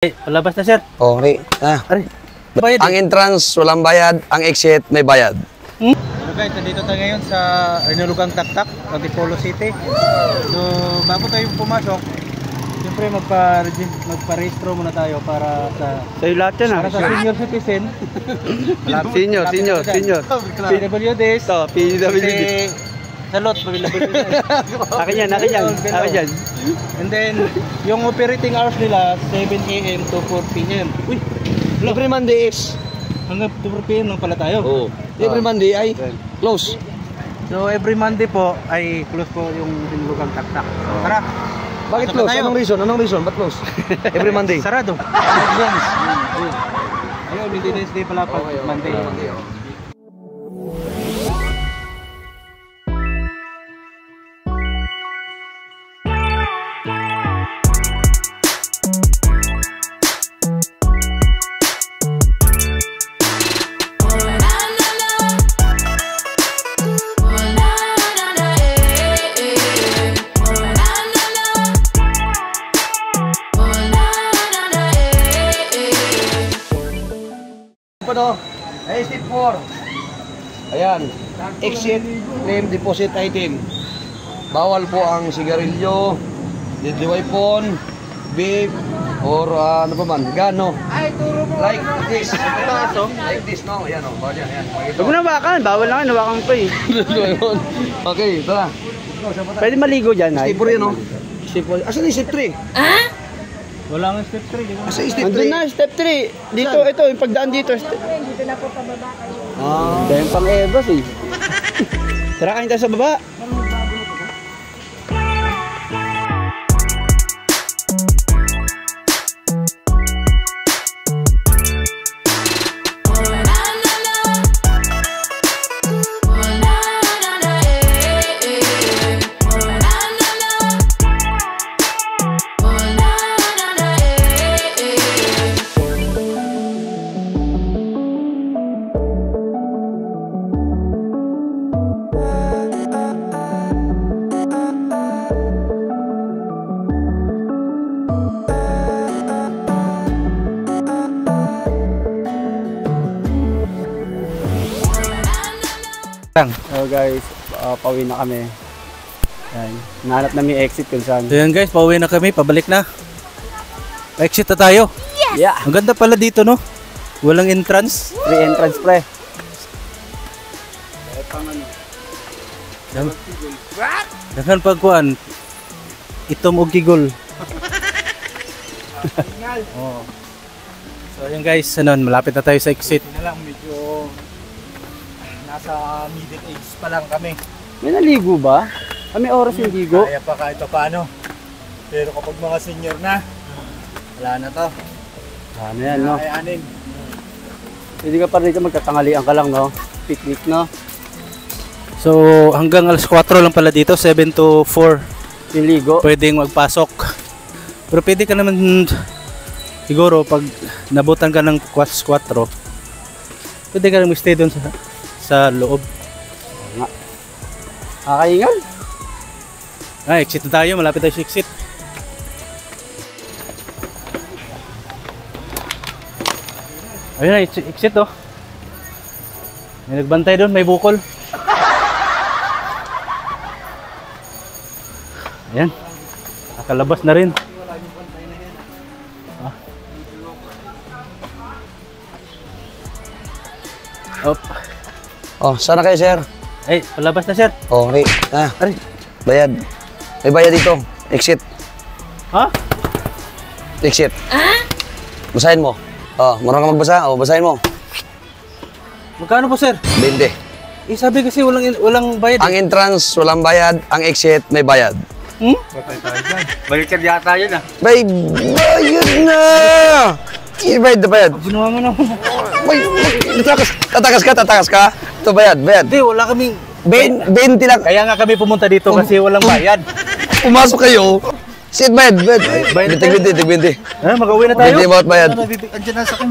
Palabas na, sir. Okay. Aray. Bayad, Ang entrance, walang bayad. Ang exit, may bayad. So guys, nandito tayo ngayon sa Rinulugang Taktak, Antipolo City. So, bago tayo pumasok, siyempre magpa-registro muna tayo para sa... Sa'yo lahat yan, para sa senior citizen. Senior. PWDs. Ito, PWD. Salot, PWDs. Akin yan. And then, yung operating hours nila, 7 AM to 4 PM. Uy! Every Monday is... Hanggang 4 PM lang pala tayo. Oo. Every Monday ay close. So, every Monday po ay close po yung Rinulugang Taktak. So, tara! Bakit Pasok close? tayo. Anong reason? Ba't close? Every Monday. Sarado. Ayun, maintenance day pala pag Monday. Hey, step 4. Ayan. Exit, name, deposit item. Bawal po ang sigarilyo, deadly weapon, vape, or ano pa man, gun, no? Like this. Like this, no? Ayan, no? Bawal yan, ayan. Huwag mo nawakan. Bawal na nga. Nawakan ko eh. Okay, tara. Pwede maligo dyan, ay. Step 4 yan, no? Step 4. Asan yung step 3? Wala nga step 3. Asan yung step 3? Andun na, step 3. Dito, ito, yung pagdaan dito. Dito na po pababa kayo. Dahil pang ebas eh. Tara kain tayo sa baba. So guys, pauwi na kami. Yan. Nahanap namin yung exit kung saan. So yan guys, pauwi na kami, pabalik na. Exit na tayo. Yes! Yeah! Ang ganda pala dito, no? Walang entrance. Free entrance pre. Dahan pagkuhan. Itom o gigol. Oh. So yan guys, malapit na tayo sa exit. Na lang, medyo nasa middle age pa lang kami. May naligo ba? Kami oras yung ligo. Kaya pa kahit paano. Pero kapag mga senior na, wala na to. Ano yan, no? Kakayanin. Hindi ka pa rito magkatangalian ka lang, no? Picnic, no? So hanggang alas 4 lang pala dito, 7 to 4 Yung ligo. pwedeng magpasok. Pero pwede ka naman siguro pag nabutan ka ng 4, pwede ka naman stay doon sa loob. Kakaingal. Exit na tayo, malapit tayo sa exit. Ayun na, exit oh. May nagbantay doon, may bukol. Ayan. Nakalabas na rin. Op. Oh, sana kayo, sir? Ay, palabas na, sir. Okay. Aray. Bayad. May bayad dito. Exit. Ha? Exit. Basahin mo. Oh, marunong ka magbasa? Oh, basahin mo. Magkano po, sir? 20. Eh, sabi kasi walang bayad. Ang entrance, walang bayad. Ang exit, may bayad. Balikan yata yun ah. Bayad na! Bayad na bayad. Binuha mo naman. Tatakas ka. Ito bayad. Hindi, wala kaming... 20 lang. Kaya nga kami pumunta dito kasi walang bayad. Pumasok kayo. Bayad. Tig 20. Mag-uwi na tayo? Hindi mo bayad. Andiyan na sa akin.